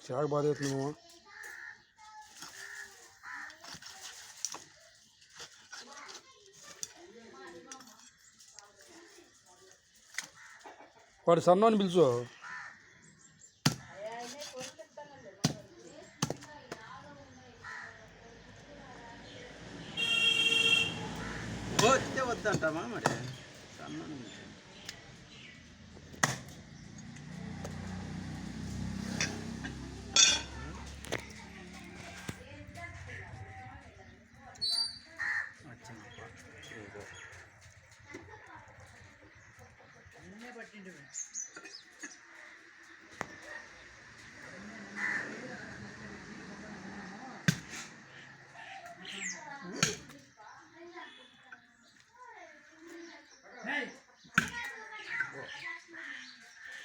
చాలా బాధ అవుతుంది. వాడు సన్నాన్ని పిలుచు. వద్దంటామా మరి సన్నాన్ని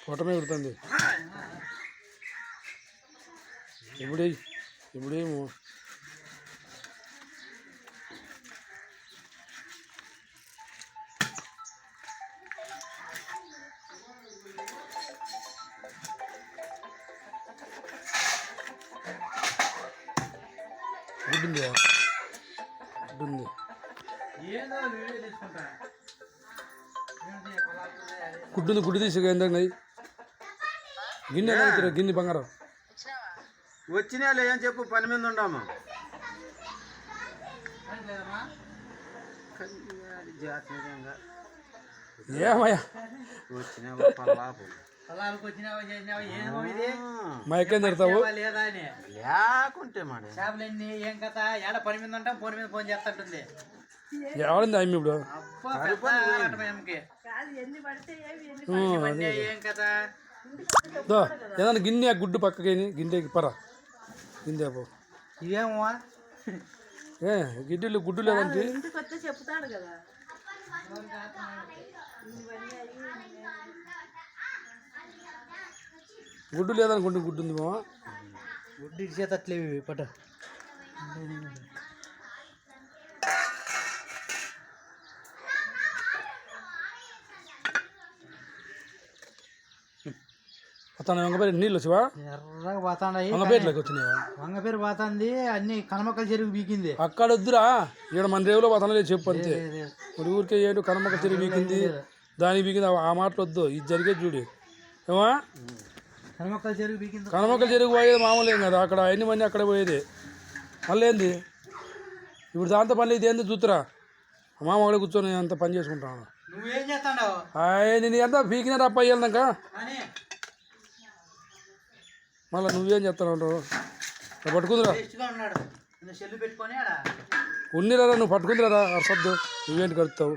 కొట్టమే కుడుతుంది. ఇప్పుడేమో గుడ్డుంది గుడ్డు తీసి ఏంటండి గిన్నె గిన్నె బంగారం వచ్చినా లేదని చెప్పు, పని మీద ఉండము. ఏమయ్యా వచ్చినా మా ఎక్కడ తిడతావు లేకుంటే మరి చేపలన్నీ ఏం కథ ఏడ పని మీద ఉంటాం, ఫోన్ మీద ఫోన్ చేస్తుంటుంది. ఎవరింది అమ్మ ఇప్పుడు ఏం కదా ఏదన్నా గిన్నె గుడ్డు పక్కకి గిన్నెకి పరా గిన్నె పో. ఇదేమో గిడ్డలు గుడ్డు లేదంటే చెప్తాడు కదా. గుడ్డు లేదనుకుంటే గుడ్డు ఉంది మా గుడ్డు ఇచ్చేటట్లేవి పట. అతను వంగపేరు నీళ్ళు వచ్చావా? ఎర్రగా పోతాయి. వంగపేరులోకి వచ్చినాయా? వంగపేరు పోతుంది, అన్ని కనమక్కల చెరువు బీకింది. అక్కడ వద్దురా, ఇక్కడ మన రేవులో పోతాను లేదు చెప్పు అంతే. ఇప్పుడు ఊరికే ఏడు కనమక్కల చెరువు బీకింది, దానికి బీకింది, ఆ మాటలు వద్దు. ఇది జరిగేది చూడు ఏమా. కనమక్కల చెరువు బీకింది. కనమక్కల చెరువు పోయేది మామూలు ఏం కదా, అక్కడ ఎన్ని మంది అక్కడే పోయేది. మళ్ళీ ఏంది ఇప్పుడు దాంతో పని ఇది ఏంది చూతురా. మామ అక్కడే కూర్చొని అంత పని చేసుకుంటాను. నువ్వేం చేస్తావు? నేను ఎంత బీకినారు అప్ప అయ్యాక మళ్ళీ నువ్వేం చేస్తావు? పట్టుకుందిరా పెట్టుకొని ఉన్నిరా, నువ్వు పట్టుకుందిరా అర్సద్దు, నువ్వేంటి కడుతావు.